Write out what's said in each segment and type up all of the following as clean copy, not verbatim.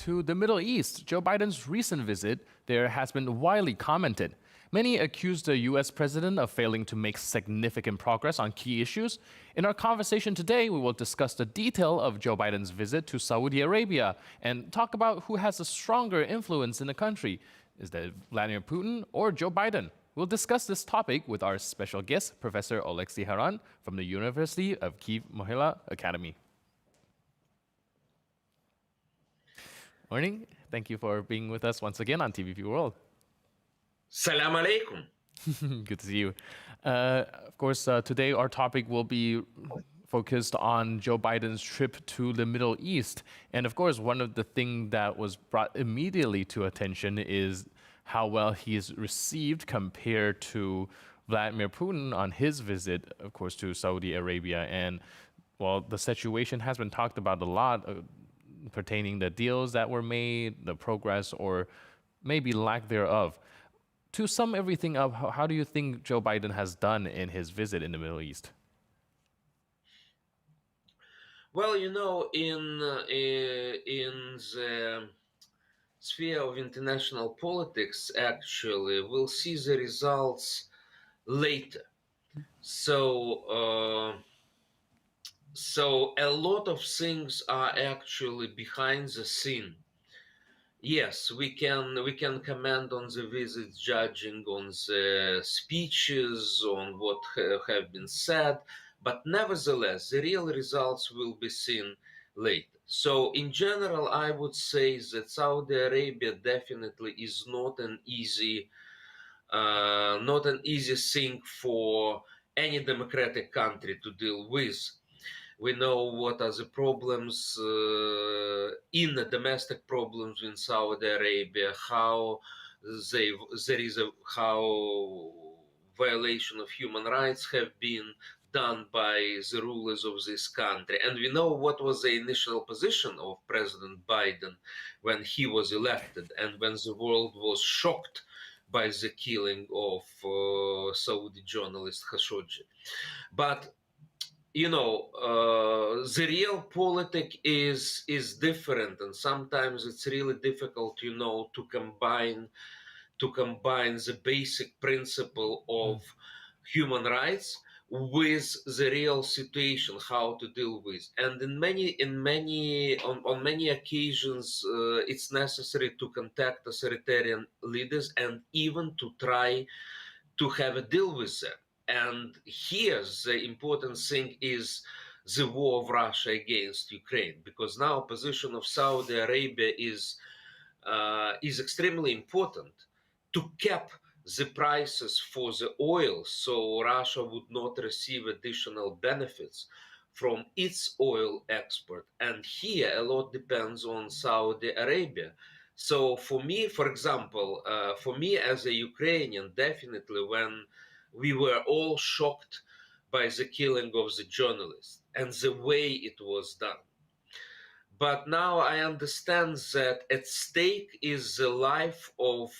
to the Middle East. Joe Biden's recent visit there has been widely commented. Many accuse the U.S. president of failing to make significant progress on key issues. In our conversation today, we will discuss the detail of Joe Biden's visit to Saudi Arabia and talk about who has a stronger influence in the country. Is that Vladimir Putin or Joe Biden? We'll discuss this topic with our special guest, Professor Oleksiy Haran from the University of Kyiv Mohyla Academy. Morning. Thank you for being with us once again on TVP World. Salam alaikum. Good to see you. Of course, today our topic will be focused on Joe Biden's trip to the Middle East. And of course, one of the things that was brought immediately to attention is how well he is received compared to Vladimir Putin on his visit, of course, to Saudi Arabia. And well, the situation has been talked about a lot pertaining the deals that were made, the progress, or maybe lack thereof. To sum everything up, how do you think Joe Biden has done in his visit in the Middle East? Well, in the sphere of international politics, actually, we'll see the results later. So a lot of things are actually behind the scene. Yes, we can comment on the visit, judging on the speeches, on what have been said, but nevertheless, the real results will be seen later. So, in general, I would say that Saudi Arabia definitely is not an easy thing for any democratic country to deal with. We know what are the problems in the domestic problems in Saudi Arabia, how violation of human rights have been done by the rulers of this country. And we know what was the initial position of President Biden when he was elected and when the world was shocked by the killing of Saudi journalist Khashoggi. But the real politic is different, and sometimes it's really difficult, to combine the basic principle of human rights with the real situation, how to deal with. And on many occasions, it's necessary to contact authoritarian leaders and even to try to have a deal with them. And here the important thing is the war of Russia against Ukraine, because now position of Saudi Arabia is extremely important to cap the prices for the oil, so Russia would not receive additional benefits from its oil export. And here a lot depends on Saudi Arabia. So for me, for example, for me as a Ukrainian, definitely when we were all shocked by the killing of the journalist and the way it was done. But now I understand that at stake is the life of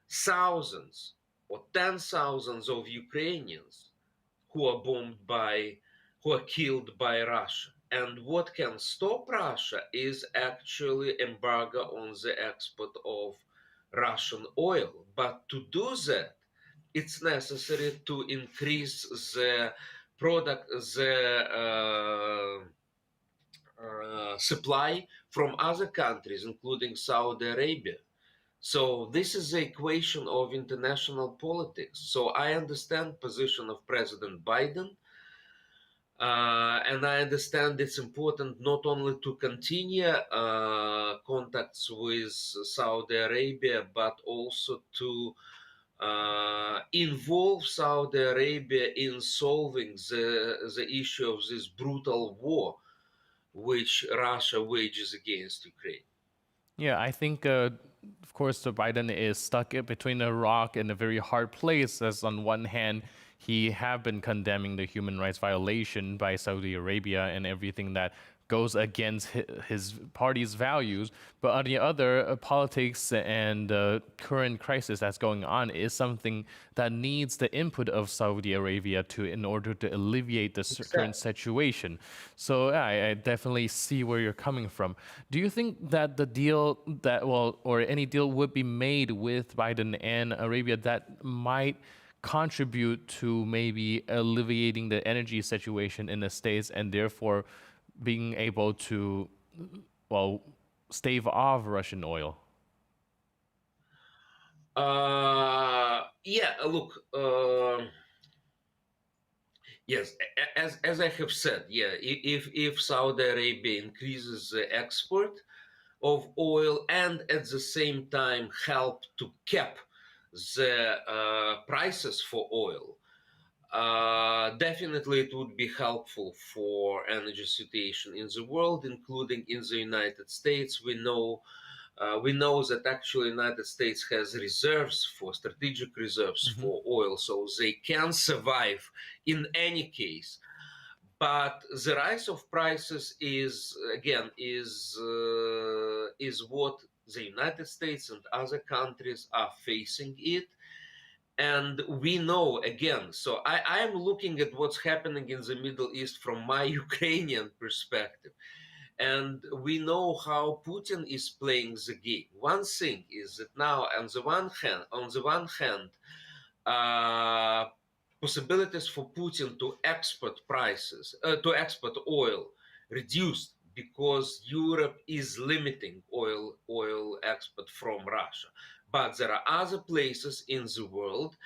thousands or 10,000s of Ukrainians who are killed by Russia. And what can stop Russia is actually embargo on the export of Russian oil. But to do that, it's necessary to increase the supply from other countries, including Saudi Arabia. So this is the equation of international politics. So I understand position of President Biden, and I understand it's important not only to continue contacts with Saudi Arabia, but also to involve Saudi Arabia in solving the issue of this brutal war which Russia wages against Ukraine. Yeah, I think, of course, Biden is stuck between a rock and a very hard place. As on one hand, he have been condemning the human rights violation by Saudi Arabia and everything that goes against his party's values. But on the other, politics and current crisis that's going on is something that needs the input of Saudi Arabia to in order to alleviate the current Exactly. situation. So yeah, I definitely see where you're coming from. Do you think that the deal that well, or any deal would be made with Biden and Arabia that might contribute to maybe alleviating the energy situation in the states and therefore being able to, well, stave off Russian oil? Yeah, look, yes, as I have said, yeah, if Saudi Arabia increases the export of oil and at the same time help to cap the prices for oil, definitely it would be helpful for energy situation in the world, including in the United States. We know that actually United States has reserves for strategic reserves Hmm. for oil, so they can survive in any case. But the rise of prices is again is what the United States and other countries are facing it, and we know again. So I am looking at what's happening in the Middle East from my Ukrainian perspective, and we know how Putin is playing the game. One thing is that now, on the one hand, uh, possibilities for Putin to export to export oil reduced because Europe is limiting oil export from Russia. But there are other places in the world,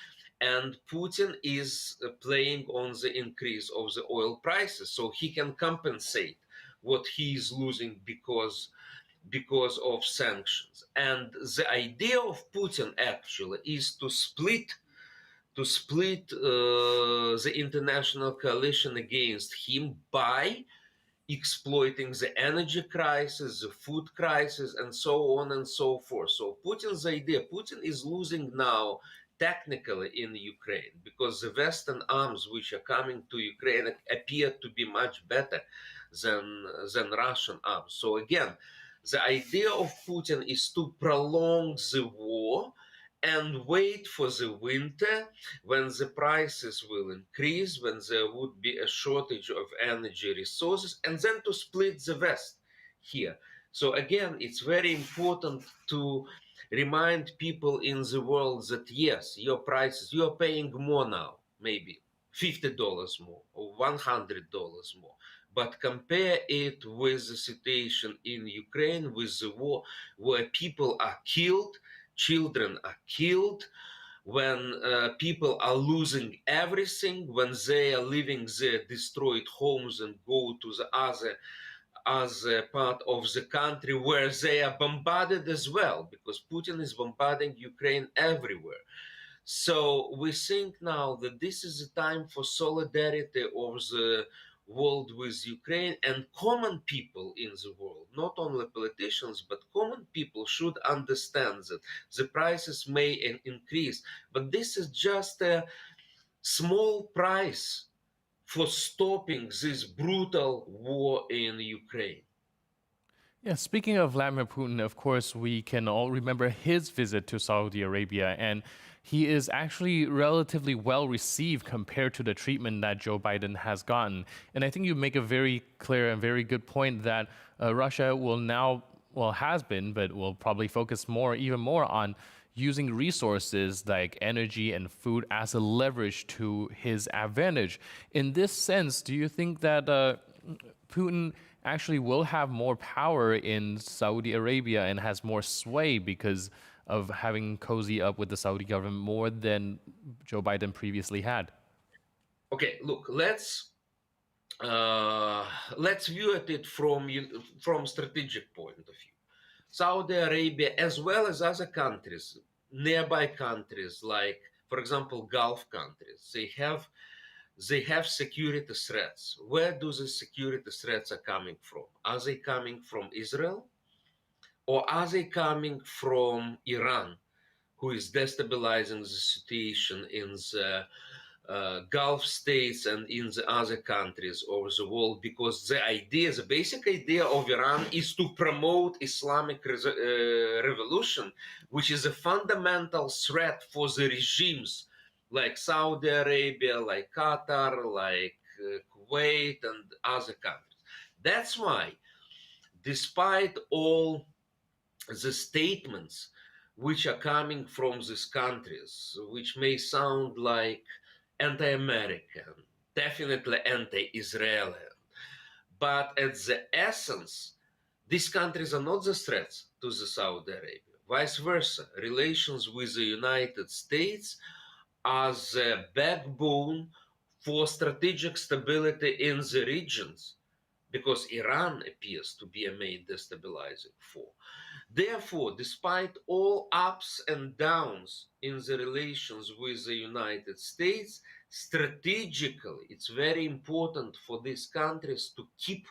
and Putin is playing on the increase of the oil prices, so he can compensate what he is losing because of sanctions. And the idea of Putin actually is to split the international coalition against him by exploiting the energy crisis, the food crisis, and so on and so forth. So Putin's idea, Putin is losing now technically in Ukraine because the Western arms which are coming to Ukraine appear to be much better than Russian arms. So again, the idea of Putin is to prolong the war and wait for the winter when the prices will increase, when there would be a shortage of energy resources, and then to split the West here. So again, it's very important to remind people in the world that yes, your prices, you're paying more now, maybe $50 more or $100 more. But compare it with the situation in Ukraine, with the war, where people are killed, children are killed, when people are losing everything, when they are leaving their destroyed homes and go to the other part of the country where they are bombarded as well, because Putin is bombarding Ukraine everywhere. So we think now that this is a time for solidarity of the world with Ukraine, and common people in the world, not only politicians, but common people should understand that the prices may increase, but this is just a small price for stopping this brutal war in Ukraine. Yeah, speaking of Vladimir Putin, of course, we can all remember his visit to Saudi Arabia, and he is actually relatively well received compared to the treatment that Joe Biden has gotten. And I think you make a very clear and very good point that Russia will now, well, has been, but will probably focus more, even more on using resources like energy and food as a leverage to his advantage. In this sense, do you think that Putin actually will have more power in Saudi Arabia and has more sway because of having cozy up with the Saudi government more than Joe Biden previously had? Okay, look, uh, let's view at it from strategic point of view. Saudi Arabia, as well as other countries, nearby countries like, for example, Gulf countries, they have security threats. Where do the security threats are coming from? Are they coming from Israel, or are they coming from Iran, who is destabilizing the situation Gulf states and in the other countries of the world, because the basic idea of Iran is to promote Islamic revolution, which is a fundamental threat for the regimes like Saudi Arabia, like Qatar, like Kuwait, and other countries. That's why, despite all the statements which are coming from these countries, which may sound like anti-American, definitely anti-Israeli, but at the essence, these countries are not the threats to the Saudi Arabia. Vice versa, relations with the United States are the backbone for strategic stability in the regions, because Iran appears to be a main destabilizing force. Therefore, despite all ups and downs in the relations with the United States, strategically, it's very important for these countries to keep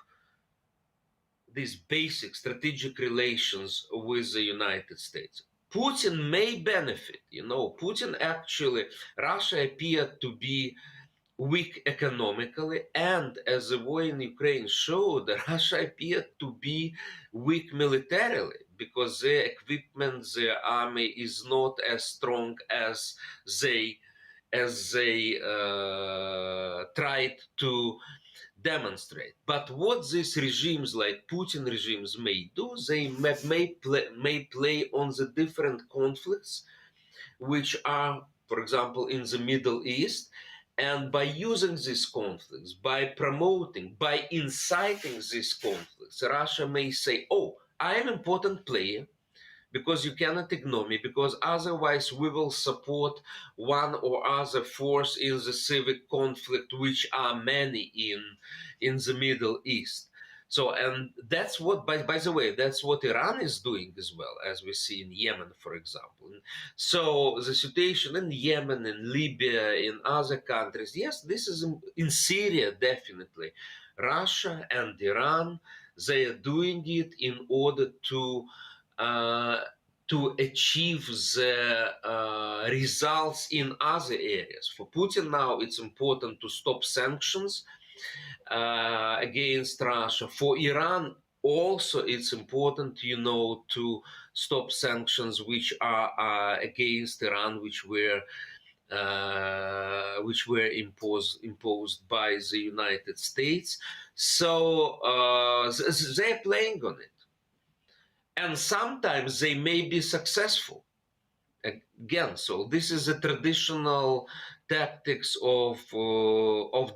these basic strategic relations with the United States. Putin may benefit, Putin actually, Russia appeared to be weak economically, and as the war in Ukraine showed, Russia appeared to be weak militarily, because their equipment, their army is not as strong as they tried to demonstrate. But what these regimes, like Putin regimes, may do, they may play on the different conflicts which are, for example, in the Middle East. And by using these conflicts, by promoting, by inciting these conflicts, Russia may say, oh, I am an important player, because you cannot ignore me, because otherwise we will support one or other force in the civic conflict, which are many in the Middle East. So, and that's what, by the way, that's what Iran is doing as well, as we see in Yemen, for example. So the situation in Yemen, in Libya, in other countries, yes, this is in Syria, definitely. Russia and Iran, they are doing it in order uh, to achieve the results in other areas. For Putin now, it's important to stop sanctions against Russia. For Iran, also, it's important, to stop sanctions which are against Iran, which were imposed by the United States. So they're playing on it, and sometimes they may be successful. Again, so this is a traditional tactics of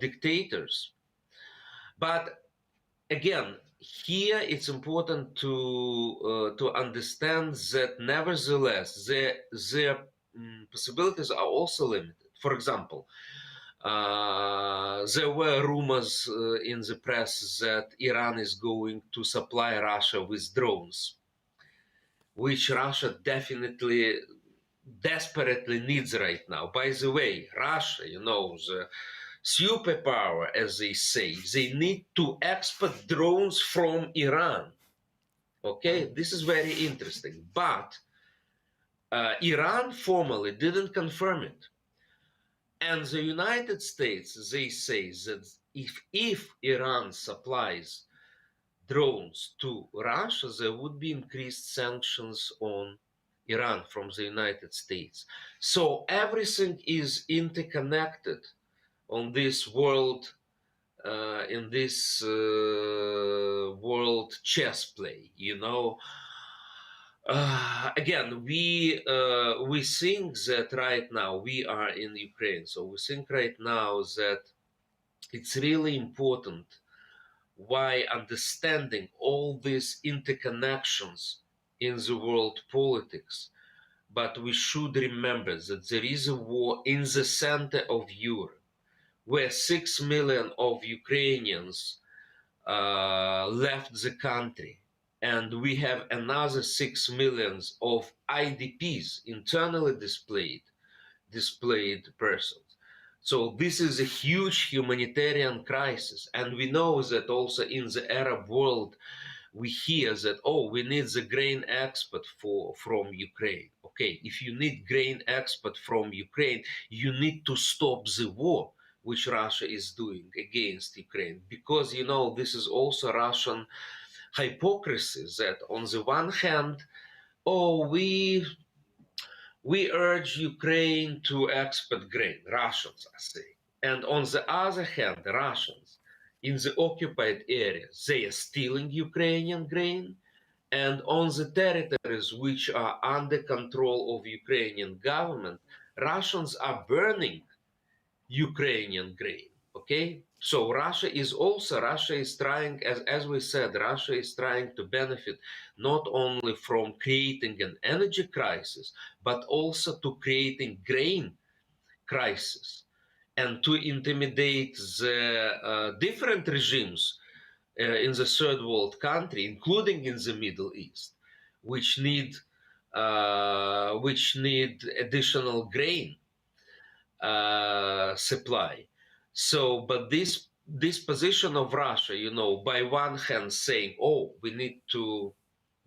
dictators. But again, here it's important to understand that nevertheless their possibilities are also limited. For example, there were rumors in the press that Iran is going to supply Russia with drones, which Russia definitely desperately needs right now. By the way, Russia, the superpower, as they say, they need to export drones from Iran. Okay, this is very interesting. But Iran formally didn't confirm it. And the United States, they say that if Iran supplies drones to Russia, there would be increased sanctions on Iran from the United States. So everything is interconnected on this world, in this world chess play. Again, we think that right now we are in Ukraine, so we think right now that it's really important, why understanding all these interconnections in the world politics. But we should remember that there is a war in the center of Europe, where 6 million of Ukrainians left the country, and we have another 6 millions of IDPs, internally displaced persons. So this is a huge humanitarian crisis, and we know that also in the Arab world, we hear that, oh, we need the grain export from Ukraine. Okay, if you need grain export from Ukraine, you need to stop the war which Russia is doing against Ukraine, because this is also Russian hypocrisy, that on the one hand, oh, we urge Ukraine to export grain, Russians are saying. And on the other hand, the Russians in the occupied areas, they are stealing Ukrainian grain. And on the territories which are under control of Ukrainian government, Russians are burning Ukrainian grain. Okay, so Russia is trying, as we said, Russia is trying to benefit not only from creating an energy crisis, but also to creating grain crisis and to intimidate the different regimes in the third world country, including in the Middle East, which need additional grain supply. So, but this position of Russia, by one hand saying, "Oh, we need to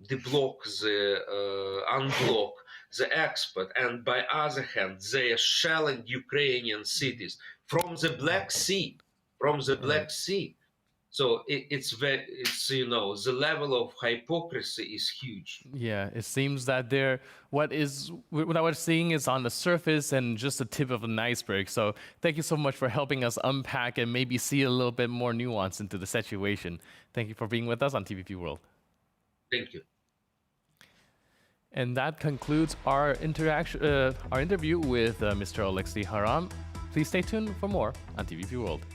unblock the export," and by other hand, they are shelling Ukrainian cities from the Black Sea, from the Right. Black Sea. So the level of hypocrisy is huge. Yeah, it seems that what I was seeing is on the surface and just the tip of an iceberg. So thank you so much for helping us unpack and maybe see a little bit more nuance into the situation. Thank you for being with us on TVP World. Thank you. And that concludes our interview with Mr. Olexiy Haran. Please stay tuned for more on TVP World.